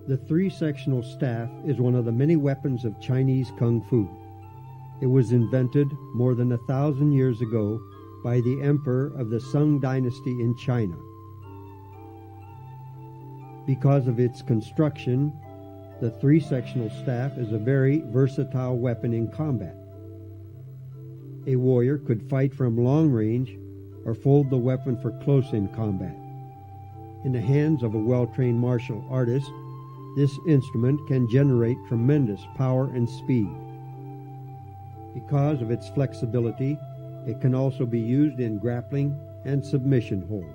The three-sectional staff is one of the many weapons of Chinese Kung Fu. It was invented more than 1,000 years ago by the emperor of the Sung dynasty in China. Because of its construction, the three-sectional staff is a very versatile weapon in combat. A warrior could fight from long range or fold the weapon for close-in combat. In the hands of a well-trained martial artist, this instrument can generate tremendous power and speed. Because of its flexibility, it can also be used in grappling and submission holds.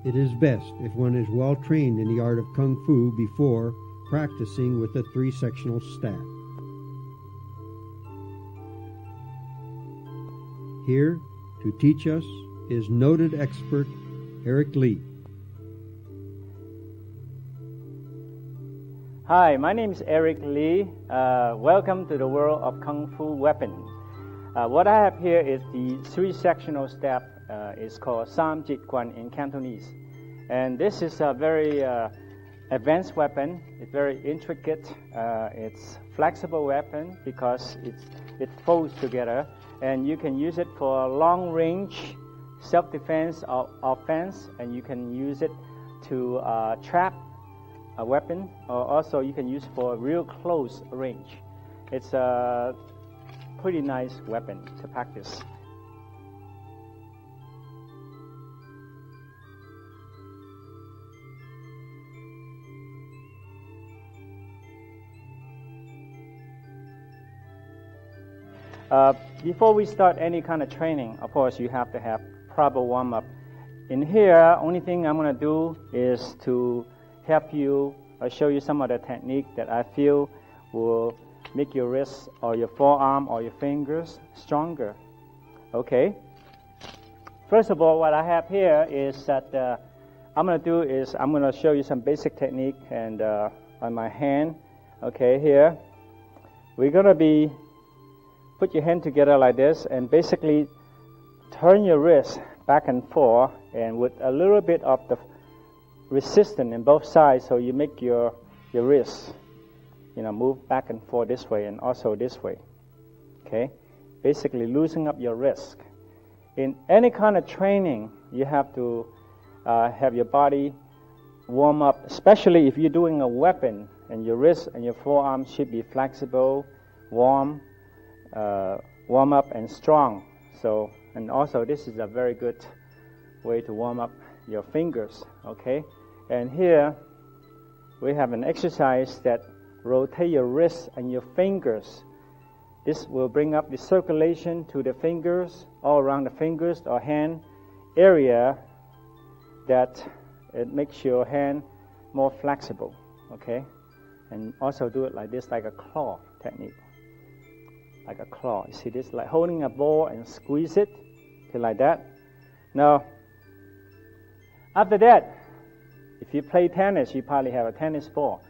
It is best if one is well trained in the art of Kung Fu before practicing with the three-sectional staff. Here to teach us is noted expert Eric Lee. Hi, my name is Eric Lee. Welcome to the world of Kung Fu weapons. What I have here is the three-sectional staff. It's called Sam Jit Quan in Cantonese. And this is a very advanced weapon. It's very intricate. It's flexible weapon because it folds together. And you can use it for long-range self-defense or offense. And you can use it to trap a weapon, or also you can use for real close range. It's a pretty nice weapon to practice. Before we start any kind of training, of course, you have to have proper warm-up. In here, only thing I'm going to do is to help you or show you some of the technique that I feel will make your wrist or your forearm or your fingers stronger. Okay? First of all, what I have here is that I'm going to show you some basic technique and on my hand. Okay, here. We're going to put your hand together like this and basically turn your wrist back and forth and with a little bit of the resistance in both sides, so you make your wrist, move back and forth this way and also this way. Okay, basically loosen up your wrist. In any kind of training, you have to have your body warm up, especially if you're doing a weapon, and your wrist and your forearm should be flexible, warm up and strong. So, and also this is a very good way to warm up your fingers. Okay. And here we have an exercise that rotate your wrists and your fingers This will bring up the circulation to the fingers, all around the fingers or hand area, that it makes your hand more flexible, okay? And also do it like this, like a claw technique. Like a claw. You see this? Like holding a ball and squeeze it, okay, like that. Now, after that, if you play tennis, you probably have a tennis ball.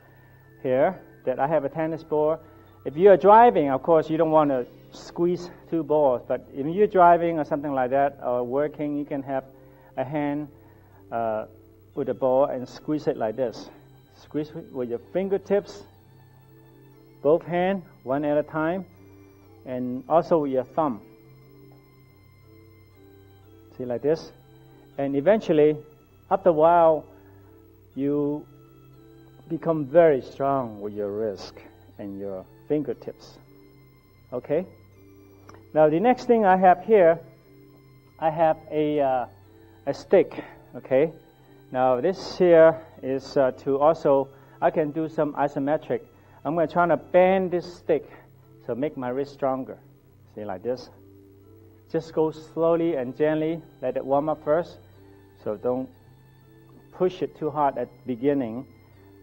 Here, that I have a tennis ball. If you are driving, of course, you don't want to squeeze two balls, but if you're driving or something like that, or working, you can have a hand with a ball and squeeze it like this. Squeeze it with your fingertips, both hands, one at a time, and also with your thumb. See, like this. And eventually, after a while, you become very strong with your wrist and your fingertips. Okay? Now the next thing I have here, I have a stick. Okay? Now this here is to also, I can do some isometric. I'm going to try to bend this stick so make my wrist stronger. See, like this. Just go slowly and gently. Let it warm up first. So don't push it too hard at the beginning,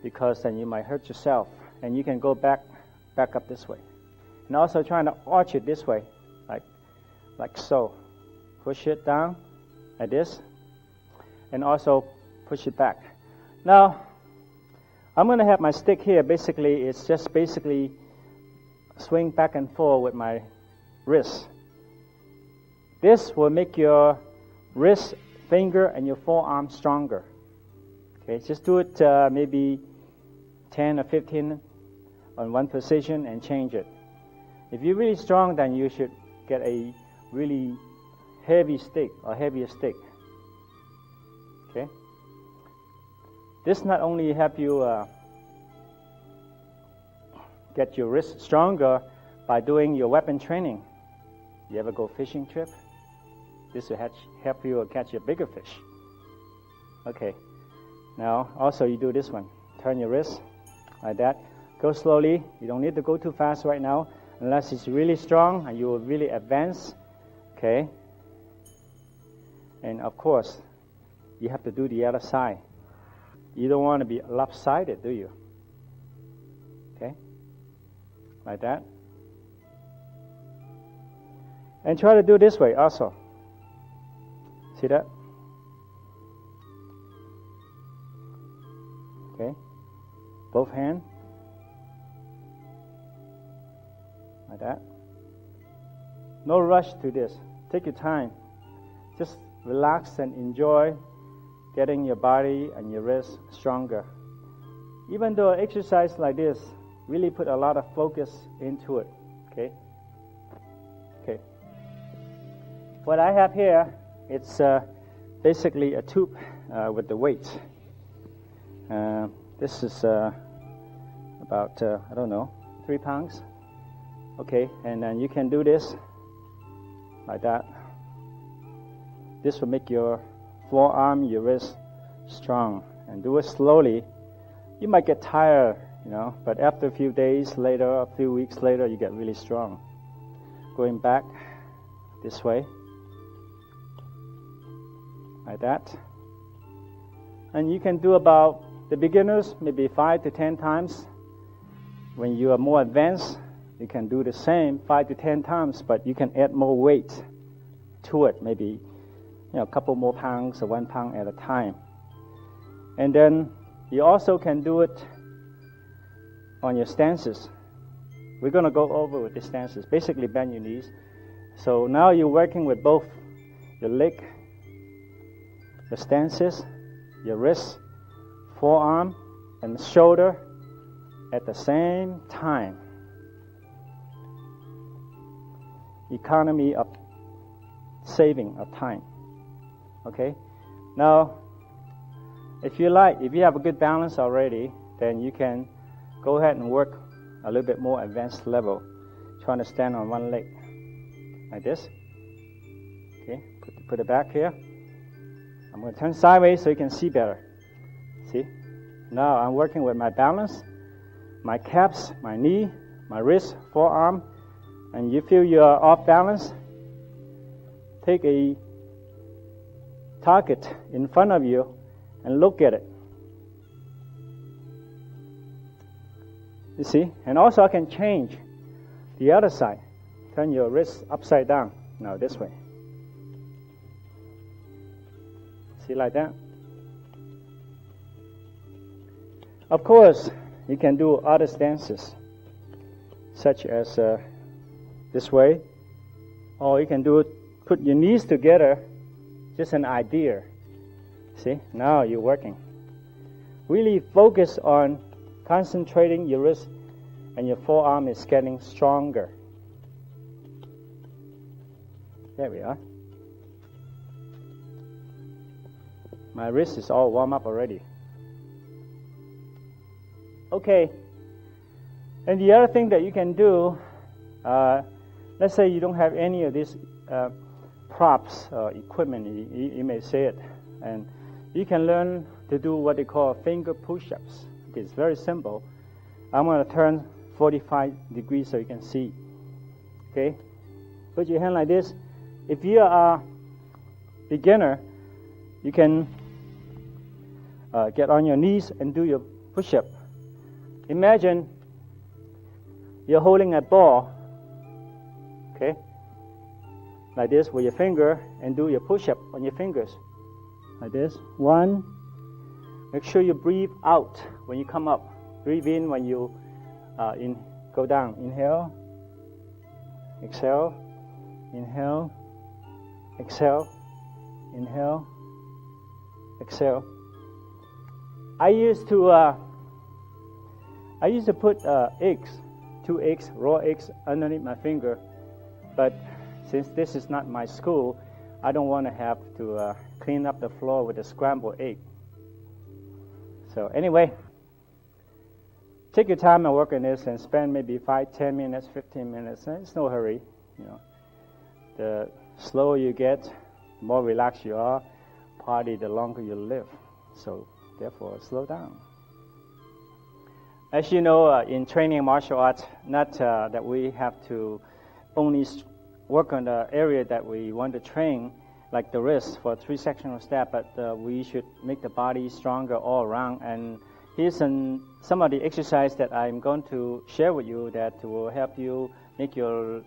because then you might hurt yourself. And you can go back up this way. And also trying to arch it this way, like so. Push it down like this, and also push it back. Now, I'm going to have my stick here. Basically, it's just basically swing back and forth with my wrist. This will make your wrist, finger, and your forearm stronger. Okay, just do it maybe 10 or 15 on one position and change it. If you're really strong, then you should get a really heavy stick or heavier stick. Okay? This not only help you get your wrist stronger by doing your weapon training. You ever go fishing trip? This will help you catch a bigger fish. Okay. Now, also you do this one. Turn your wrist like that. Go slowly. You don't need to go too fast right now, unless it's really strong and you will really advance. Okay? And of course, you have to do the other side. You don't want to be lopsided, do you? Okay? Like that. And try to do this way also. See that? Okay? Both hands. Like that. No rush to this. Take your time. Just relax and enjoy getting your body and your wrist stronger. Even though exercise like this, really put a lot of focus into it. Okay? Okay. What I have here, it's basically a tube with the weight. This is about, 3 pounds. Okay, and then you can do this like that. This will make your forearm, your wrist strong. And do it slowly. You might get tired, but after a few days later, a few weeks later, you get really strong. Going back this way, like that. And you can do about, the beginners, maybe 5 to 10 times. When you are more advanced, you can do the same 5 to 10 times, but you can add more weight to it, maybe a couple more pounds or 1 pound at a time. And then you also can do it on your stances. We're going to go over with the stances. Basically, bend your knees. So now you're working with both your leg, your stances, your wrist, forearm, and shoulder at the same time. Economy of saving of time. Okay? Now, if you have a good balance already, then you can go ahead and work a little bit more advanced level, trying to stand on one leg, like this. Okay? Put it back here. I'm going to turn sideways so you can see better. See? Now I'm working with my balance, my calves, my knee, my wrist, forearm, and you feel you are off balance, take a target in front of you and look at it. You see? And also I can change the other side. Turn your wrist upside down. Now this way. See, like that? Of course, you can do other stances, such as this way, or you can do it, put your knees together, just an idea. See, now you're working. Really focus on concentrating your wrist, and your forearm is getting stronger. There we are. My wrist is all warm up already. Okay. And the other thing that you can do, let's say you don't have any of these props or equipment, you may say it, and you can learn to do what they call finger push-ups. It's very simple. I'm going to turn 45 degrees so you can see. Okay? Put your hand like this. If you are a beginner, you can get on your knees and do your push-up. Imagine you're holding a ball, okay, like this with your finger, and do your push-up on your fingers, like this. 1. Make sure you breathe out when you come up. Breathe in when you go down. Inhale, exhale, inhale, exhale, inhale, exhale. I used to put eggs, 2 eggs, raw eggs underneath my finger, but since this is not my school, I don't want to have to clean up the floor with a scrambled egg. So anyway, take your time and work on this and spend maybe 5, 10 minutes, 15 minutes. It's no hurry. You know, the slower you get, the more relaxed you are, partly the longer you live. So therefore, slow down. As you know, in training martial arts, not that we have to only work on the area that we want to train, like the wrist for 3 sectional step, but we should make the body stronger all around. And here's some of the exercise that I'm going to share with you that will help you make your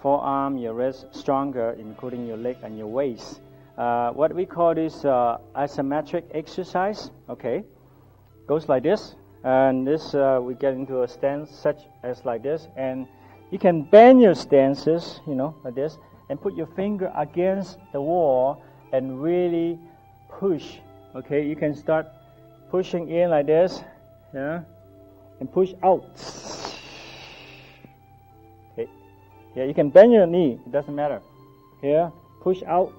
forearm, your wrist stronger, including your leg and your waist. What we call this isometric exercise. Okay, goes like this. And this, we get into a stance such as like this, and you can bend your stances, you know, like this, and put your finger against the wall and really push. Okay, you can start pushing in like this, yeah, and push out. Okay, yeah, you can bend your knee, it doesn't matter. Here, push out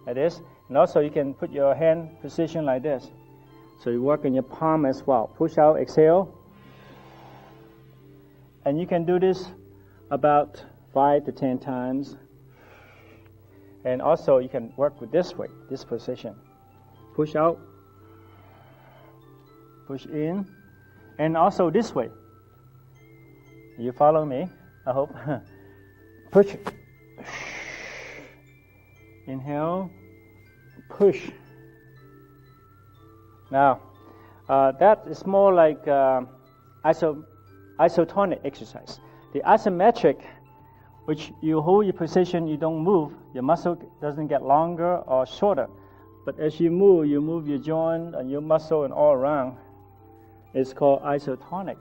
like this, and also you can put your hand position like this. So you work in your palm as well. Push out, exhale. And you can do this about 5 to 10 times. And also you can work with this way, this position. Push out, push in, and also this way. You follow me, I hope. Push. Inhale, push. Now, that is more like isotonic exercise. The isometric, which you hold your position, you don't move, your muscle doesn't get longer or shorter. But as you move your joint and your muscle and all around. It's called isotonic,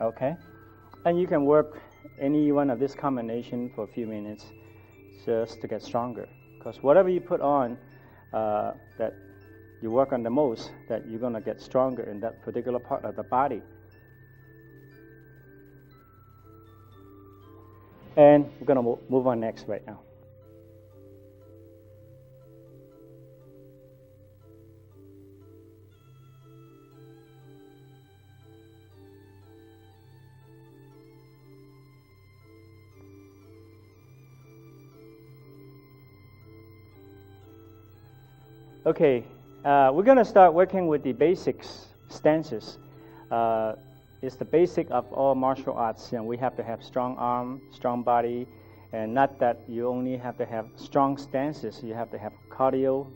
okay? And you can work any one of this combination for a few minutes just to get stronger. Because whatever you put on that you work on the most, that you're going to get stronger in that particular part of the body. And we're going to move on next right now. Okay, we're going to start working with the basics stances. is the basic of all martial arts. We have to have strong arm, strong body, and not that you only have to have strong stances. You have to have cardio,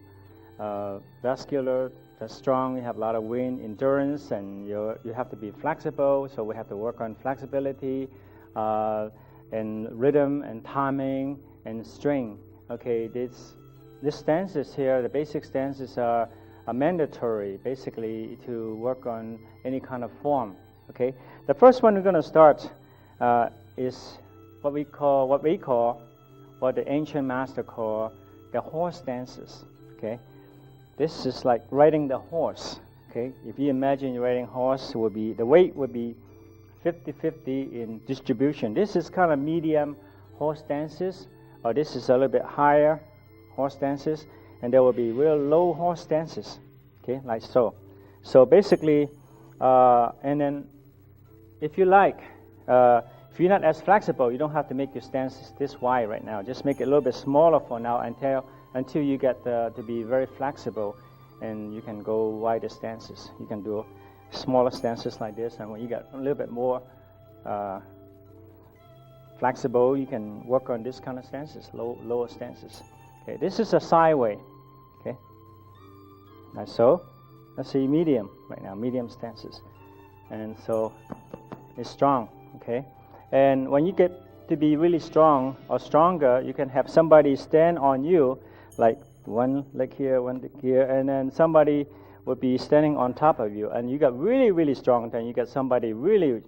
vascular, that's strong. You have a lot of wind endurance, and you have to be flexible. So we have to work on flexibility, and rhythm, and timing, and strength. Okay, these stances here, the basic stances are mandatory, basically, to work on any kind of form. Okay, the first one we're going to start is what the ancient master call the horse stances. Okay, this is like riding the horse. Okay, if you imagine you're riding a horse, the weight would be 50-50 in distribution. This is kind of medium horse stances, or this is a little bit higher horse stances, and there will be real low horse stances. Okay, like so. So basically, and then if you like, if you're not as flexible, you don't have to make your stances this wide right now. Just make it a little bit smaller for now until you get to be very flexible, and you can go wider stances. You can do smaller stances like this, and when you get a little bit more flexible, you can work on this kind of stances, lower stances. Okay, this is a sideway. Okay, like so. Let's see medium right now, medium stances, and so it's strong. Okay, and when you get to be really strong or stronger, you can have somebody stand on you, like one leg here, one leg here, and then somebody would be standing on top of you, and you got really, really strong, then you get somebody really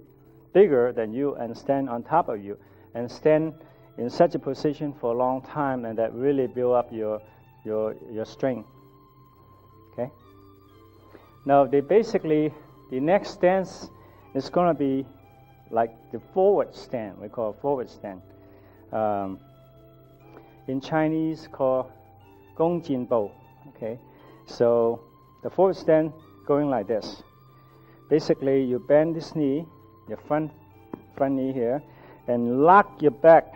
bigger than you and stand on top of you, and stand in such a position for a long time, and that really build up your strength. Okay. Now, the next stance is going to be like the forward stand. We call it forward stand. In Chinese, called gong jin bo. Okay, so the forward stand going like this. Basically, you bend this knee, your front knee here, and lock your back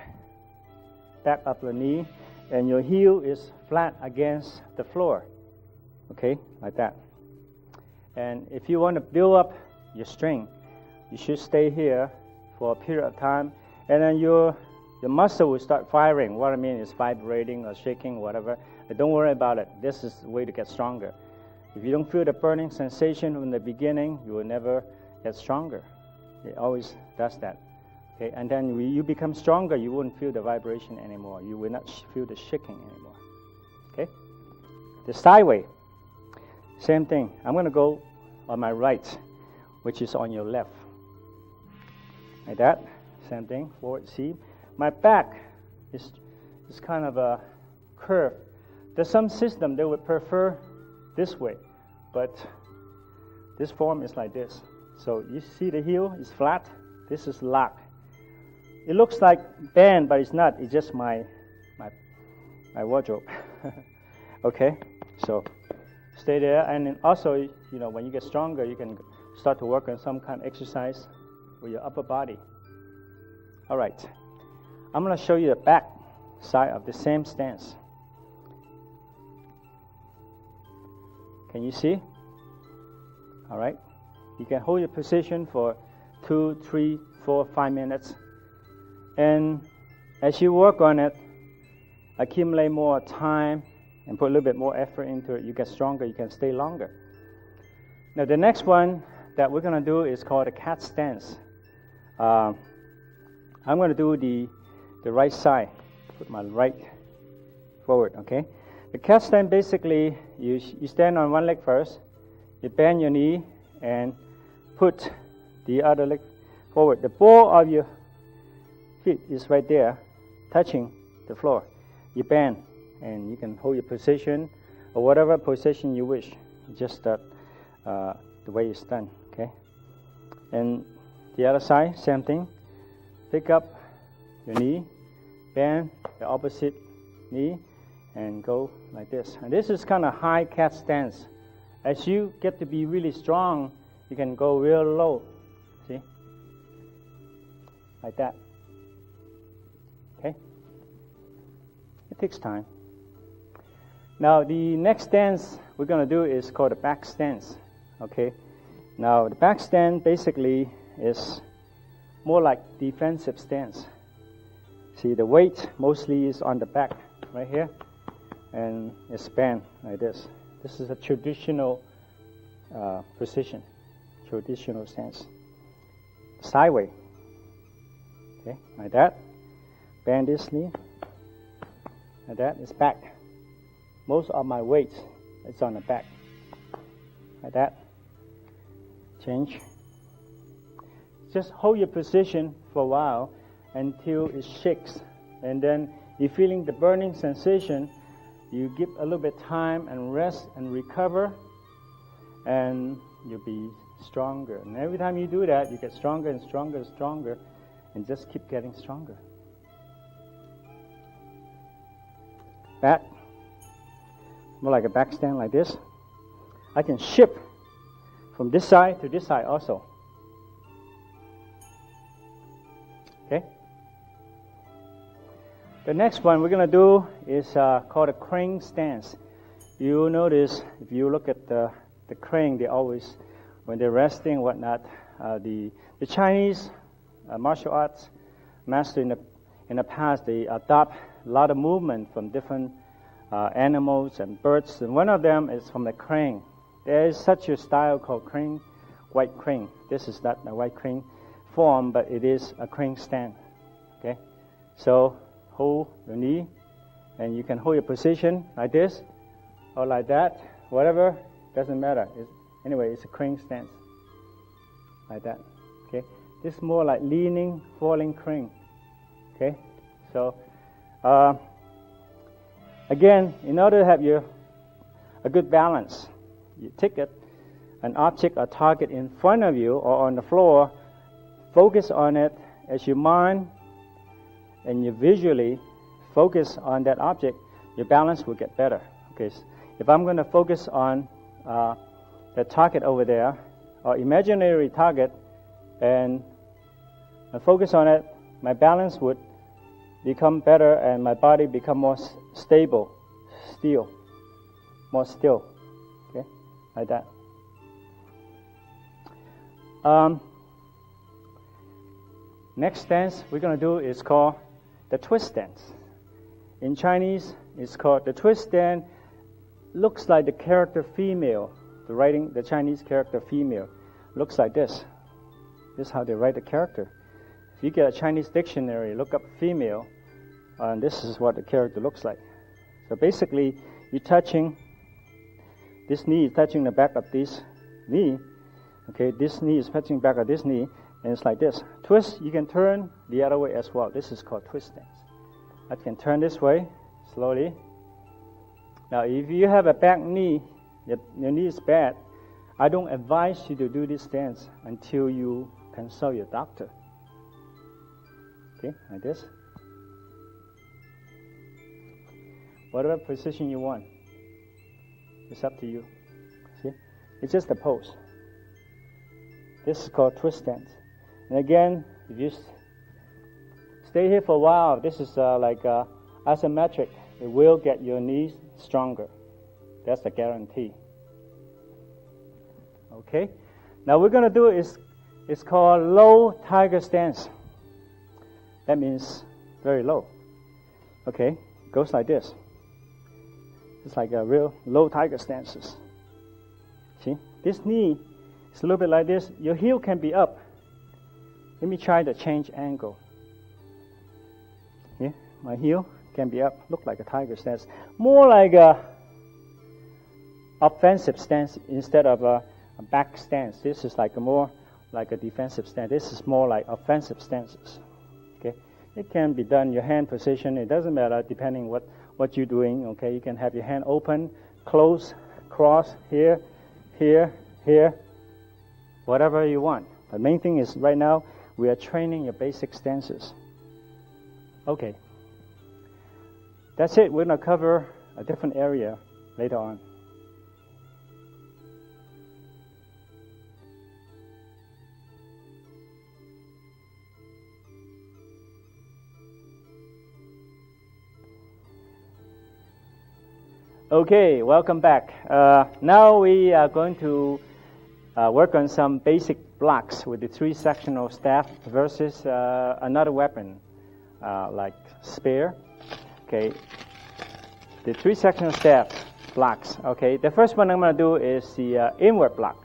of the knee, and your heel is flat against the floor. Okay, like that. And if you want to build up your strength, you should stay here for a period of time, and then your muscle will start firing. What I mean is vibrating or shaking, whatever. But don't worry about it. This is the way to get stronger. If you don't feel the burning sensation from the beginning, you will never get stronger. It always does that. Okay, and then when you become stronger, you won't feel the vibration anymore. You will not feel the shaking anymore. Okay? The sideway, same thing. I'm going to go on my right, which is on your left. Like that. Same thing. Forward. See? My back is kind of a curve. There's some system that would prefer this way, but this form is like this. So you see the heel is flat. This is locked. It looks like band, but it's not. It's just my wardrobe. Okay, so stay there, and then also, when you get stronger, you can start to work on some kind of exercise with your upper body. All right, I'm going to show you the back side of the same stance. Can you see? All right, you can hold your position for 2, 3, 4, 5 minutes. And as you work on it, accumulate more time and put a little bit more effort into it, you get stronger, you can stay longer. Now the next one that we're going to do is called a cat stance. I'm going to do the right side, put my right forward, okay? The cat stand, basically, you stand on one leg first, you bend your knee and put the other leg forward. The ball of your feet is right there, touching the floor. You bend, and you can hold your position, or whatever position you wish. Just the way it's done, okay? And the other side, same thing. Pick up your knee, bend the opposite knee, and go like this. And this is kind of high cat stance. As you get to be really strong, you can go real low. See? Like that. Okay? It takes time. Now, the next stance we're going to do is called the back stance. Okay? Now, the back stance, basically, is more like defensive stance. See, the weight mostly is on the back, right here, and it's bent like this. This is a traditional position, traditional stance. Sideways, okay, like that. Bend this knee, like that. It's back. Most of my weight is on the back, like that. Change. Just hold your position for a while until it shakes, and then you're feeling the burning sensation. You give a little bit time and rest and recover, and you'll be stronger. And every time you do that, you get stronger and stronger and stronger, and just keep getting stronger. Back, more like a back stand like this. I can shift from this side to this side also. Okay? The next one we're going to do is called a crane stance. You notice, if you look at the crane, they always, when they're resting and whatnot, the Chinese martial arts master in the past, they adopt a lot of movement from different animals and birds, and one of them is from the crane. There is such a style called crane, white crane. This is not a white crane form, but it is a crane stand. Okay, so hold your knee, and you can hold your position like this or like that, whatever, doesn't matter. Anyway, it's a crane stance like that. Okay, this is more like leaning, falling crane. Okay, so again, in order to have a good balance, you take an object or target in front of you or on the floor, focus on it as your mind and you visually focus on that object, your balance will get better. Okay, so if I'm going to focus on the target over there, or imaginary target, and I focus on it, my balance would become better and my body become more stable, more still. Okay, like that. Next stance we're going to do is called the twist stance. In Chinese, it's called the twist stance. Looks like the character female. The Chinese character female looks like this. This is how they write the character. If you get a Chinese dictionary, look up female, and this is what the character looks like. So basically, you're touching, this knee is touching the back of this knee. Okay, this knee is touching back of this knee, and it's like this. Twist, you can turn the other way as well. This is called twist stance. I can turn this way, slowly. Now, if you have a back knee, your knee is bad, I don't advise you to do this stance until you consult your doctor. Okay, like this. Whatever position you want, it's up to you. See? It's just a pose. This is called twist stance. And again, if you stay here for a while, this is like asymmetric. It will get your knees stronger. That's a guarantee. Okay? Now we're going to do it's called low tiger stance. That means very low. Okay? It goes like this. It's like a real low tiger stances. See? This knee is a little bit like this. Your heel can be up. Let me try to change angle. Yeah? My heel can be up. Look like a tiger stance. More like a offensive stance instead of a back stance. This is like more like a defensive stance. This is more like offensive stances. Okay, it can be done your hand position. It doesn't matter depending what you're doing. Okay, you can have your hand open, close, cross here, here, here, whatever you want. The main thing is right now we are training your basic stances. Okay, that's it. We're going to cover a different area later on. Okay, welcome back. Now we are going to work on some basic blocks with the three-sectional staff versus another weapon like spear. Okay, the three-sectional staff blocks. Okay, the first one I'm going to do is the inward block.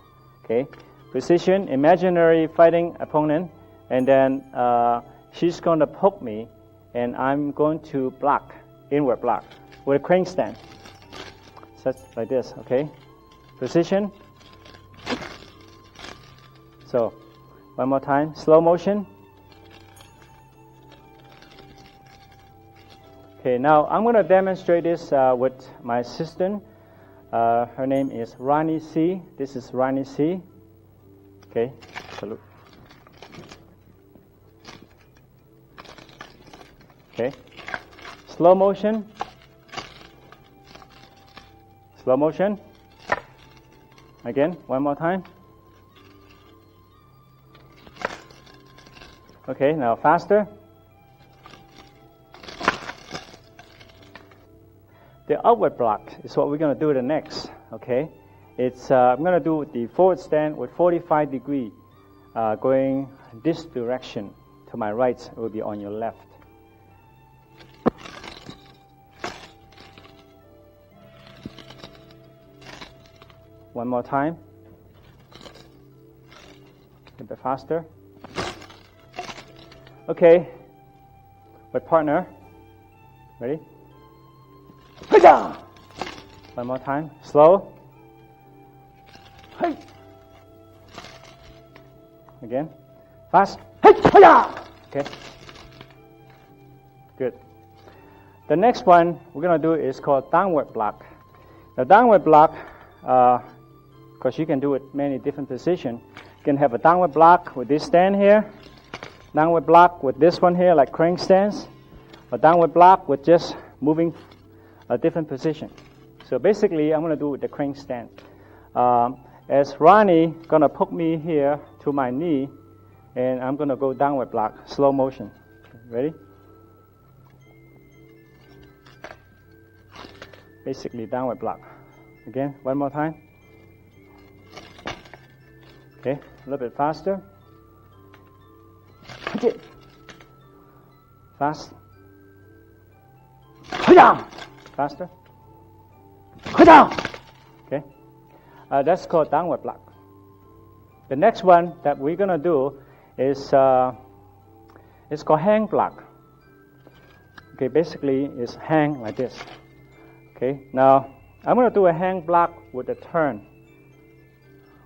Okay, position, imaginary fighting opponent, and then she's going to poke me, and I'm going to block, inward block, with a crane stand. Such like this, okay? Position. So, one more time, slow motion. Okay, now I'm going to demonstrate this with my assistant. Her name is Rani C. This is Rani C. Okay, salute. Okay, slow motion. Slow motion. Again, one more time. Okay, now faster. The outward block is what we're going to do the next. Okay, it's I'm going to do the forward stand with 45 degree, going this direction to my right. It will be on your left. One more time. A bit faster. Okay, with partner. Ready? One more time. Slow. Again. Fast. Okay. Good. The next one we're going to do is called downward block. The downward block, because you can do it many different positions. You can have a downward block with this stand here, downward block with this one here, like crane stands, a downward block with just moving a different position. So basically, I'm going to do with the crane stand. As Ronnie going to poke me here to my knee, and I'm going to go downward block, slow motion. Ready? Basically, downward block. Again, one more time. Okay, a little bit faster. Fast. Faster. Okay, that's called downward block. The next one that we're going to do is it's called hang block. Okay, basically it's hang like this. Okay, now I'm going to do a hang block with a turn.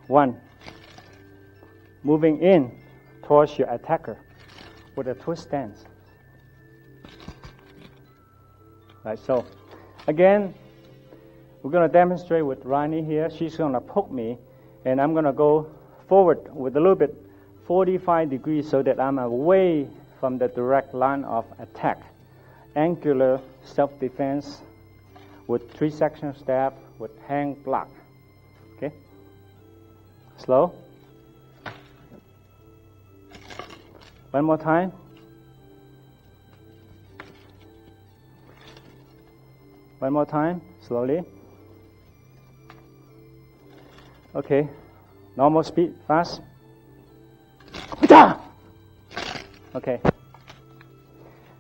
One, moving in towards your attacker with a twist stance. Like so. Again, we're going to demonstrate with Rani here. She's going to poke me, and I'm going to go forward with a little bit 45 degrees so that I'm away from the direct line of attack. Angular self-defense with three-sectional stab with hang block. Okay? Slow. One more time. One more time, slowly. Okay, normal speed, fast. Okay.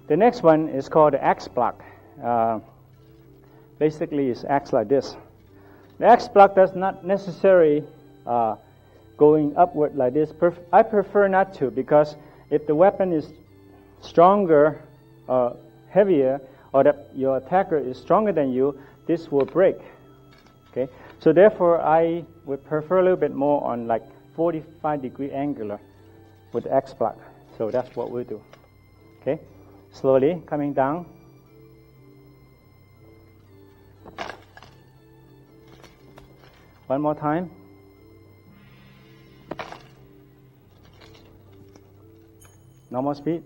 The next one is called the X block. Basically, it's X like this. The X block does not necessarily going upward like this. I prefer not to, because if the weapon is stronger, heavier, or that your attacker is stronger than you, this will break. Okay, so therefore I would prefer a little bit more on like 45 degree angular with the X block. So that's what we'll do. Okay, slowly coming down. One more time. Normal speed.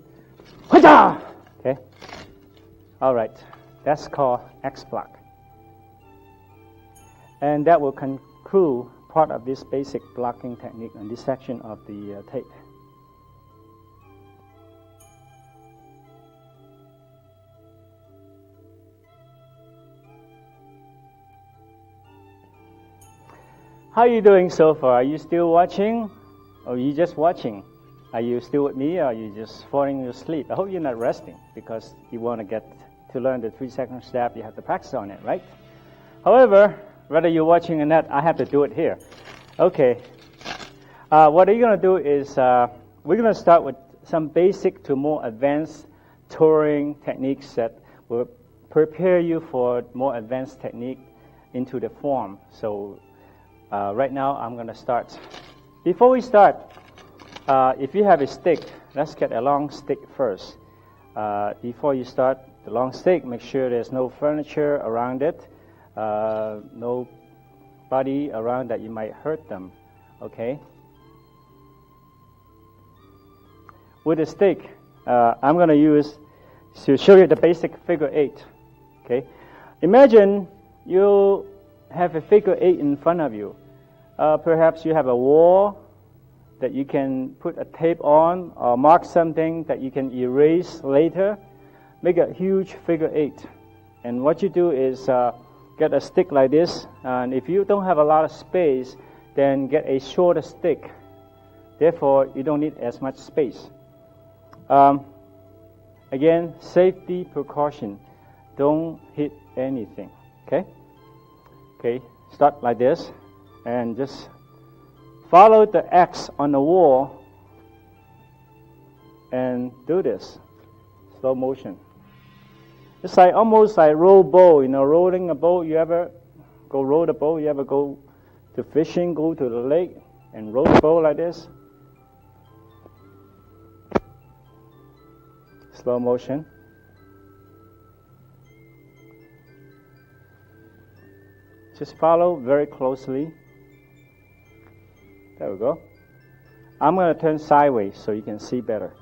Okay. All right. That's called X block. And that will conclude part of this basic blocking technique on this section of the tape. How are you doing so far? Are you still watching? Or are you just watching? Are you still with me, or are you just falling asleep? I hope you're not resting, because you want to get to learn the 3-sectional step. You have to practice on it, right? However, whether you're watching or not, I have to do it here. Okay. What you're going to do is we're going to start with some basic to more advanced touring techniques that will prepare you for more advanced technique into the form. So right now I'm going to start. Before we start, if you have a stick, let's get a long stick first. Before you start the long stick, make sure there's no furniture around it, no body around that you might hurt them. Okay? With a stick, I'm going to use to show you the basic figure 8. Okay? Imagine you have a figure 8 in front of you. Perhaps you have a wall that you can put a tape on or mark something that you can erase later. Make a huge figure 8. And what you do is get a stick like this. And if you don't have a lot of space, then get a shorter stick. Therefore, you don't need as much space. Again, safety precaution. Don't hit anything. Okay? Okay, start like this. And just follow the X on the wall and do this. Slow motion. It's like almost like roll boat, rolling a boat. You ever go roll the boat? You ever go to fishing, go to the lake and roll the boat like this? Slow motion. Just follow very closely. There we go. I'm going to turn sideways so you can see better.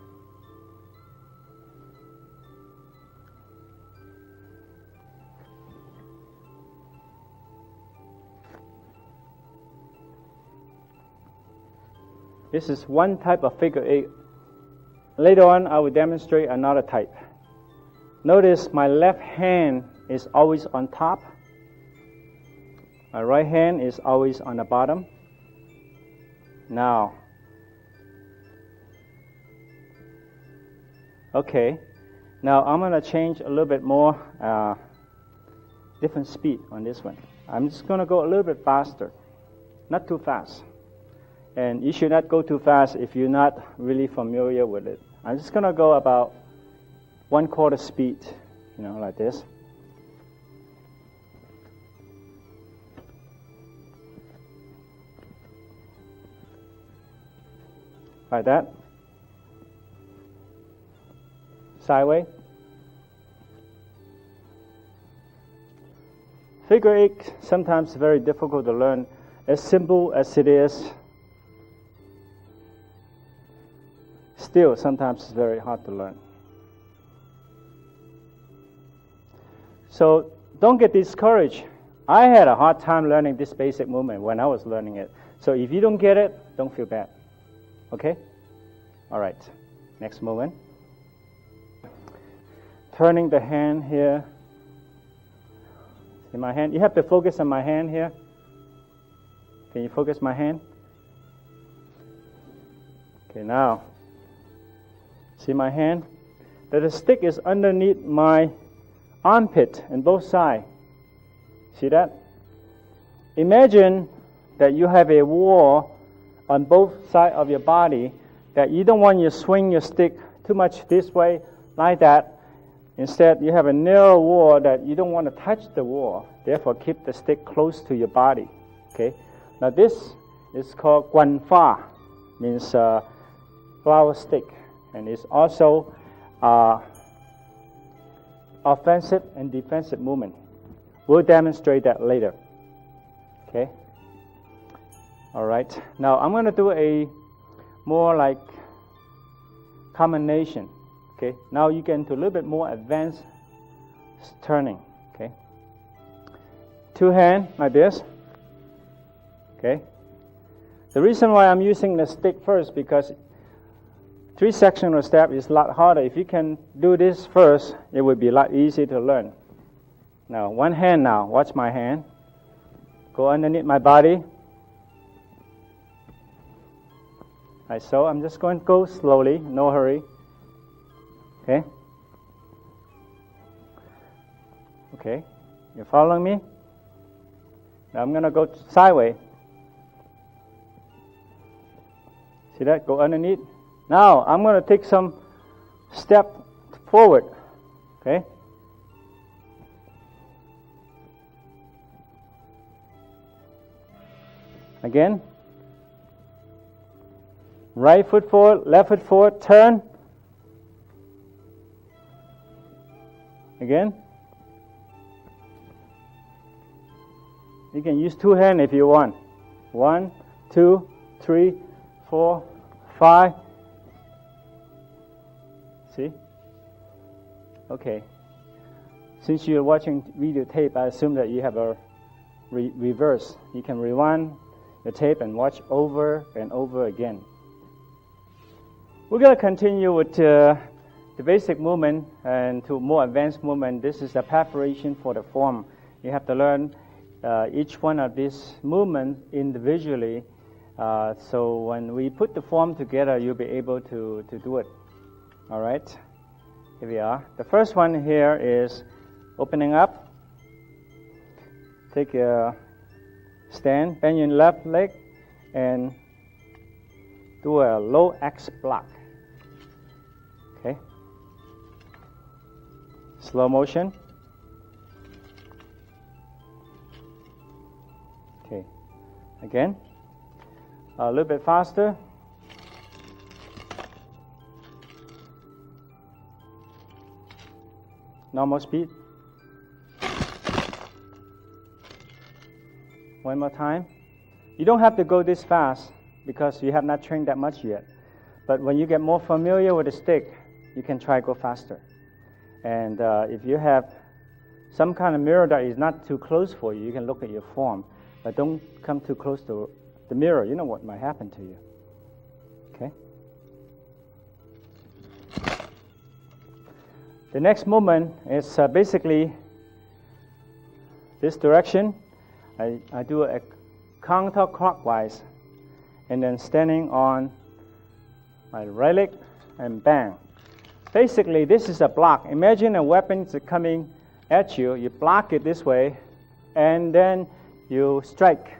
This is one type of figure 8. Later on, I will demonstrate another type. Notice my left hand is always on top. My right hand is always on the bottom. Now, okay. Now I'm going to change a little bit more, different speed on this one. I'm just going to go a little bit faster, not too fast. And you should not go too fast if you're not really familiar with it. I'm just going to go about 1/4 speed, like this. Like that. Sideways. Figure 8 sometimes very difficult to learn. As simple as it is, still sometimes it's very hard to learn. So don't get discouraged. I had a hard time learning this basic movement when I was learning it. So if you don't get it, don't feel bad. Okay? All right. Next movement. Turning the hand here. See my hand? You have to focus on my hand here. Can you focus my hand? Okay, now. See my hand? The stick is underneath my armpit on both sides. See that? Imagine that you have a wall on both sides of your body that you don't want you to swing your stick too much this way, like that. Instead, you have a narrow wall that you don't want to touch the wall. Therefore, keep the stick close to your body. Okay? Now this is called guan fa, means flower stick. And it's also offensive and defensive movement. We'll demonstrate that later. Okay? All right. Now I'm going to do a more like combination. Okay. Now you get into a little bit more advanced turning. Okay. 2 hands like this. Okay. The reason why I'm using the stick first because 3-sectional step is a lot harder. If you can do this first, it would be a lot easier to learn. Now, 1 hand now. Watch my hand. Go underneath my body. Right, so I'm just going to go slowly, no hurry. Okay? Okay, you're following me? Now I'm going to go sideways. See that? Go underneath. Now I'm going to take some step forward. Okay? Again. Right foot forward, left foot forward, turn. Again. You can use two hands if you want. 1, 2, 3, 4, 5. See? Okay. Since you're watching videotape, I assume that you have a reverse. You can rewind the tape and watch over and over again. We're going to continue with the basic movement and to more advanced movement. This is the preparation for the form. You have to learn each one of these movements individually. So when we put the form together, you'll be able to do it. All right? Here we are. The first one here is opening up. Take a stand, bend your left leg, and do a low X block. Okay? Slow motion. Okay. Again. A little bit faster. Normal speed. One more time. You don't have to go this fast because you have not trained that much yet. But when you get more familiar with the stick, you can try go faster. And if you have some kind of mirror that is not too close for you, you can look at your form. But don't come too close to the mirror. You know what might happen to you. Okay? The next movement is basically this direction. I do a counterclockwise and then standing on my right leg and bang. Basically, this is a block. Imagine a weapon is coming at you. You block it this way, and then you strike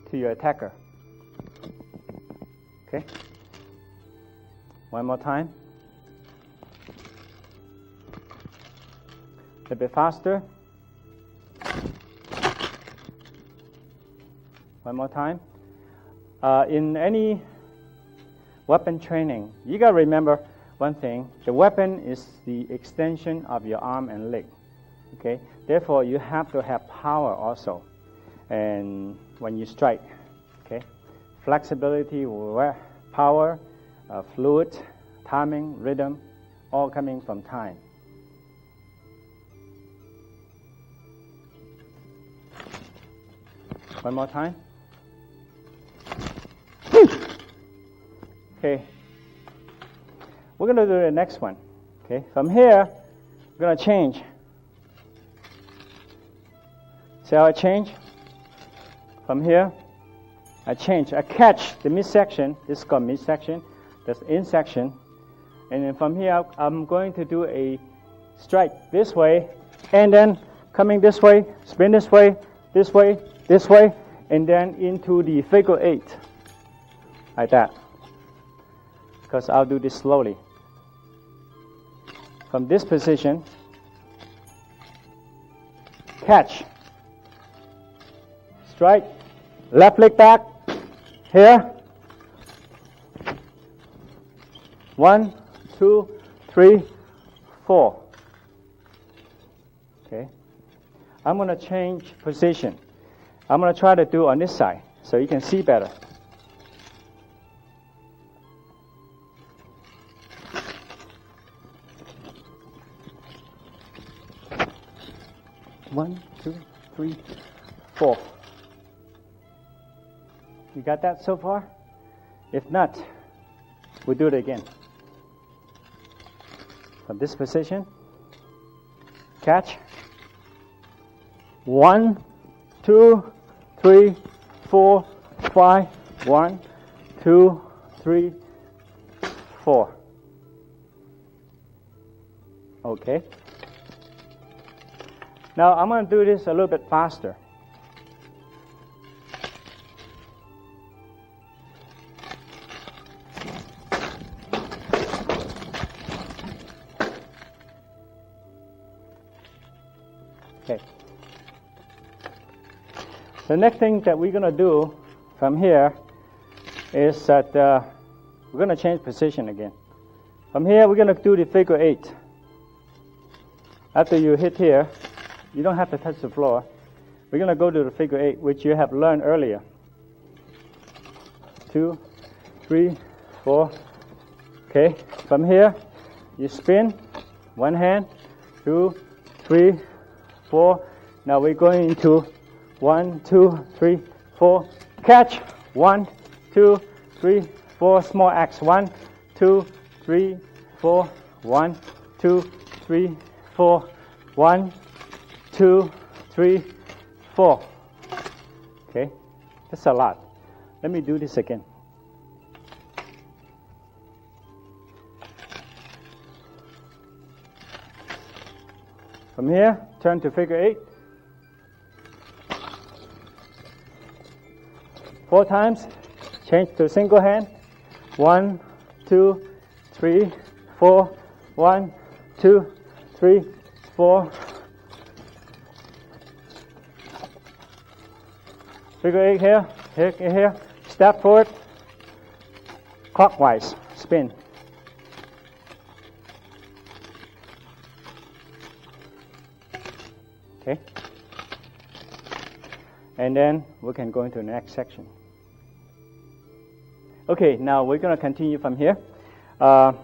to your attacker. Okay? One more time. A little bit faster. One more time. In any weapon training, you got to remember one thing. The weapon is the extension of your arm and leg. Okay? Therefore, you have to have power also. And when you strike, okay? Flexibility, power, fluid, timing, rhythm, all coming from time. One more time. Okay. We're going to do the next one. Okay. From here, we're going to change. See how I change? From here, I change. I catch the midsection. This is called midsection. That's in-section. And then from here, I'm going to do a strike this way, and then coming this way, spin this way, and then into the figure 8. Like that. Because I'll do this slowly. From this position, catch, strike, left leg back, here. 1, 2, 3, 4. Okay. I'm going to change position. I'm going to try to do on this side so you can see better. One, 2, 3, 4. You got that so far? If not, we'll do it again. From this position, catch. 1, 2, 3, 4, 5. 1, 2, 3, 4. Okay. Now I'm going to do this a little bit faster. Okay. The next thing that we're going to do from here is that we're going to change position again. From here, we're going to do the figure 8. After you hit here, you don't have to touch the floor. We're going to go to the figure 8, which you have learned earlier. 2, 3, 4. Okay. From here, you spin one hand, 2, 3, 4. Now we're going into 1, 2, 3, 4. Catch. 1, 2, 3, 4. Small axe. 1, 2, 3, 4. 1, 2, 3, 4. 1, 2, 3, 4. Okay, that's a lot. Let me do this again. From here, turn to figure 8. 4 times. Change to single hand. 1, 2, 3, 4. 1, 2, 3, 4. Figure 8 here. Here. Step forward. Clockwise. Spin. Okay. And then we can go into the next section. Okay, now we're going to continue from here. While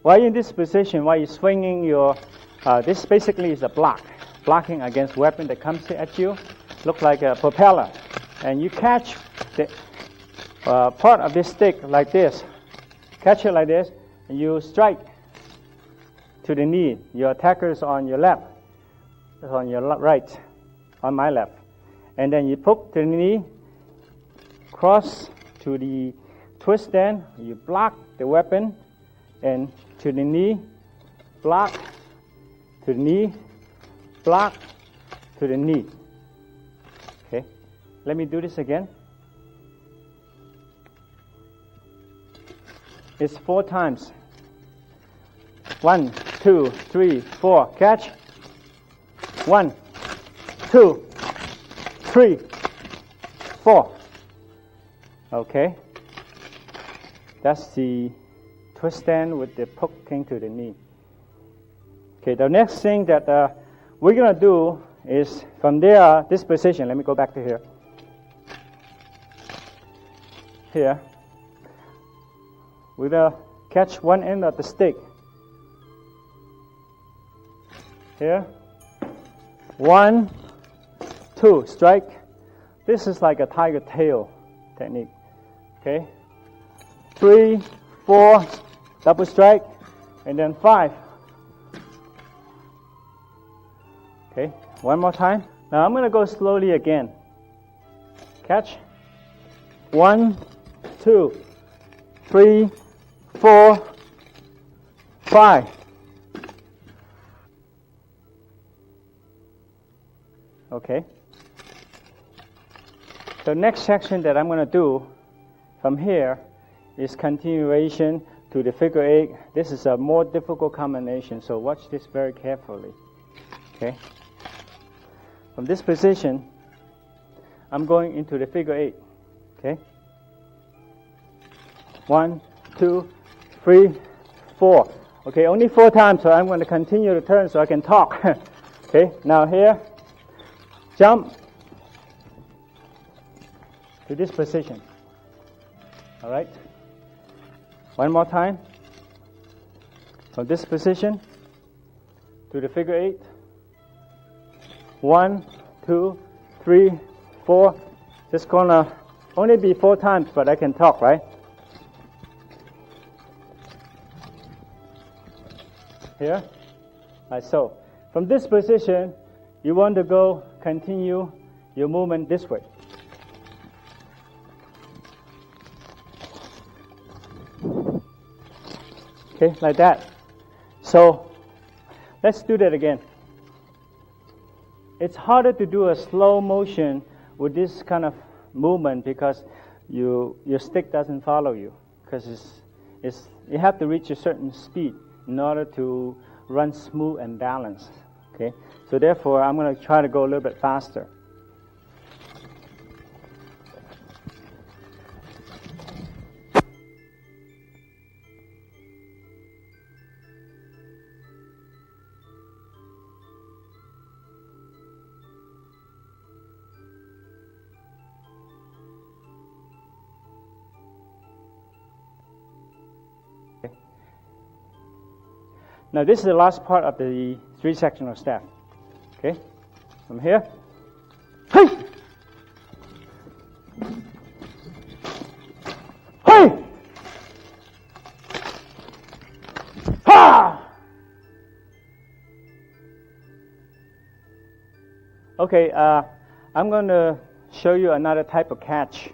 you're in this position, while you're swinging your, this basically is a blocking against weapon that comes at you. Look like a propeller. And you catch the part of this stick like this. Catch it like this, and you strike to the knee. Your attacker is on your left. It's on your right, on my left. And then you poke to the knee, cross to the twist stand. You block the weapon, and to the knee, block, to the knee, block, to the knee. Okay, let me do this again. It's 4 times. 1, 2, 3, 4. Catch. 1, 2, 3, 4. Okay. That's the twist stand with the poking to the knee. Okay, the next thing that we're going to do is from there, this position, let me go back to here. Here. We're going to catch one end of the stick. Here. 1, 2, strike. This is like a tiger tail technique. Okay. 3, 4, double strike, and then 5. Okay, one more time. Now I'm going to go slowly again. Catch. 1, 2, 3, 4, 5. Okay. The next section that I'm going to do from here is continuation to the figure 8. This is a more difficult combination, so watch this very carefully. Okay. From this position, I'm going into the figure 8. Okay. 1, 2, 3, 4. Okay, only 4 times, so I'm going to continue to turn so I can talk. Okay, now here, jump to this position. All right. One more time. From this position to the figure 8. 1, 2, 3, 4. This gonna only be 4 times, but I can talk, right? Here, like so. From this position, you want to continue your movement this way. Okay, like that. So let's do that again. It's harder to do a slow motion with this kind of movement because your stick doesn't follow you, because you have to reach a certain speed in order to run smooth and balanced. Okay, so therefore I'm going to try to go a little bit faster. Now this is the last part of the three-sectional staff. Okay, from here. Hey! Hey! Ha! Okay, I'm going to show you another type of catch.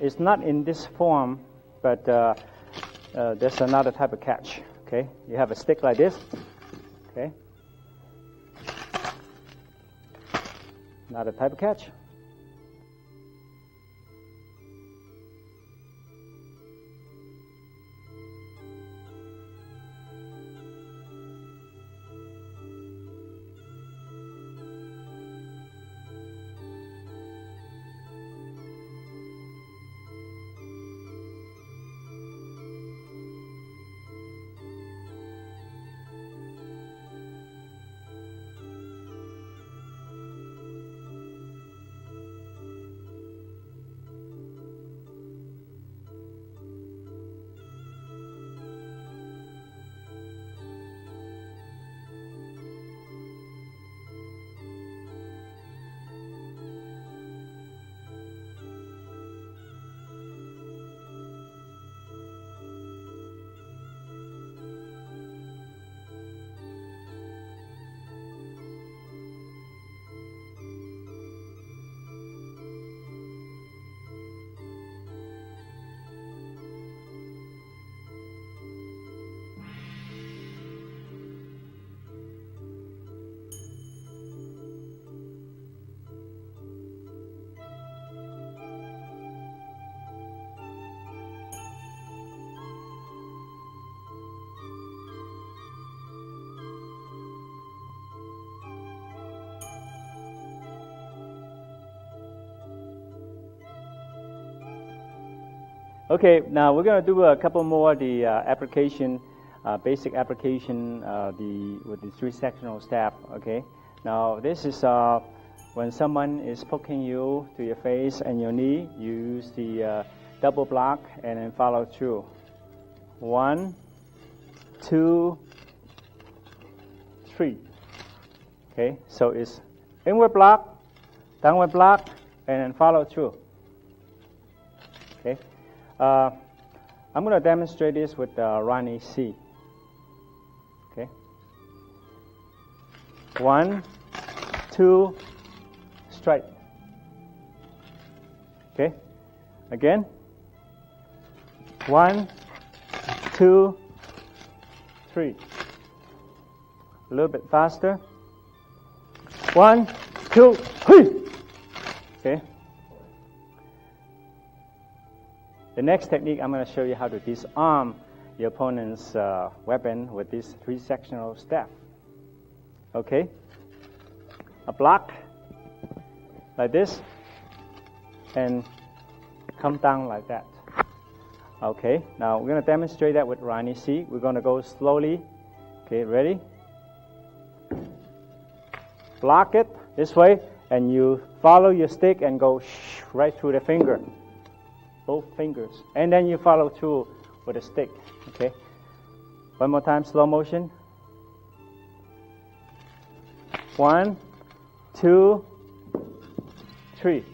It's not in this form, but there's another type of catch. Okay, you have a stick like this. Okay, another type of catch. Okay, now we're going to do a couple more of the application, basic application with the three-sectional staff. Okay, now this is when someone is poking you to your face and your knee, you use the double block and then follow through. 1, 2, 3. Okay, so it's inward block, downward block, and then follow through. Okay. I'm going to demonstrate this with Ronnie C. Okay. 1, 2, strike. Okay. Again. 1, 2, 3. A little bit faster. 1, 2, 3. Okay. The next technique, I'm going to show you how to disarm your opponent's weapon with this three-sectional staff. Okay? A block like this and come down like that. Okay, now we're going to demonstrate that with Ronnie C. We're going to go slowly. Okay, ready? Block it this way, and you follow your stick and go right through the finger. Both fingers. And then you follow through with a stick. Okay? One more time, slow motion. 1, 2, 3.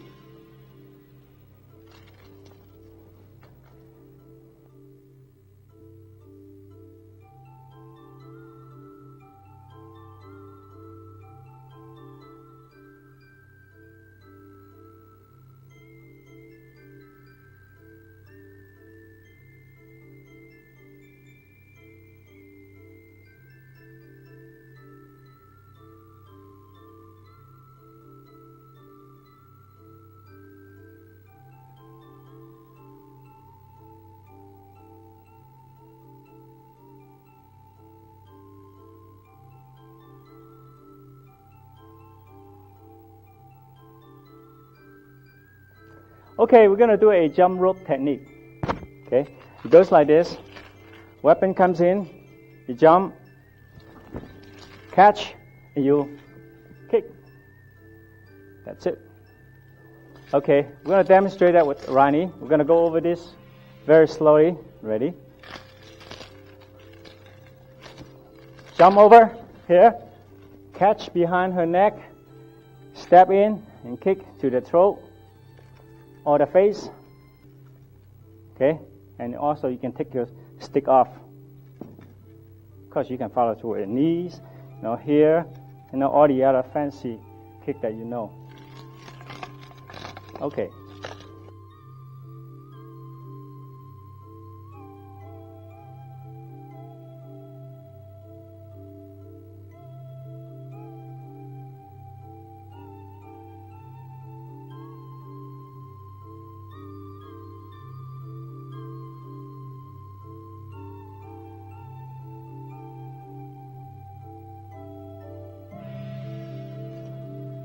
Okay, we're going to do a jump rope technique. Okay, it goes like this. Weapon comes in, you jump, catch, and you kick. That's it. Okay, we're going to demonstrate that with Rani. We're going to go over this very slowly. Ready? Jump over here, catch behind her neck, step in and kick to the throat or the face. Okay, and also you can take your stick off. Of course, you can follow through your knees, here, all the other fancy kick that you know. Okay.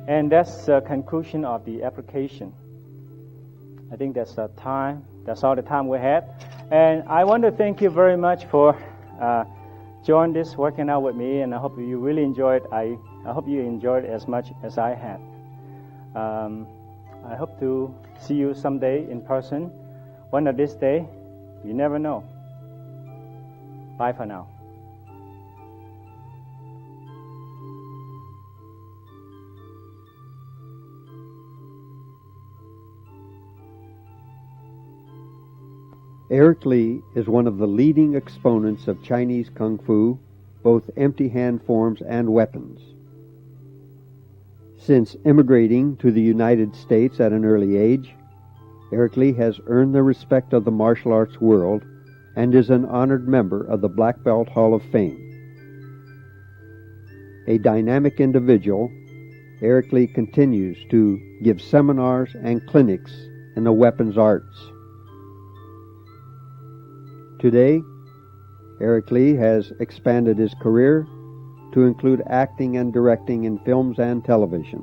And that's the conclusion of the application. I think that's the time. That's all the time we had. And I want to thank you very much for joining this working out with me. And I hope you really enjoyed. I hope you enjoyed as much as I had. I hope to see you someday in person. One of this day, you never know. Bye for now. Eric Lee is one of the leading exponents of Chinese Kung Fu, both empty hand forms and weapons. Since immigrating to the United States at an early age, Eric Lee has earned the respect of the martial arts world and is an honored member of the Black Belt Hall of Fame. A dynamic individual, Eric Lee continues to give seminars and clinics in the weapons arts. Today, Eric Lee has expanded his career to include acting and directing in films and television.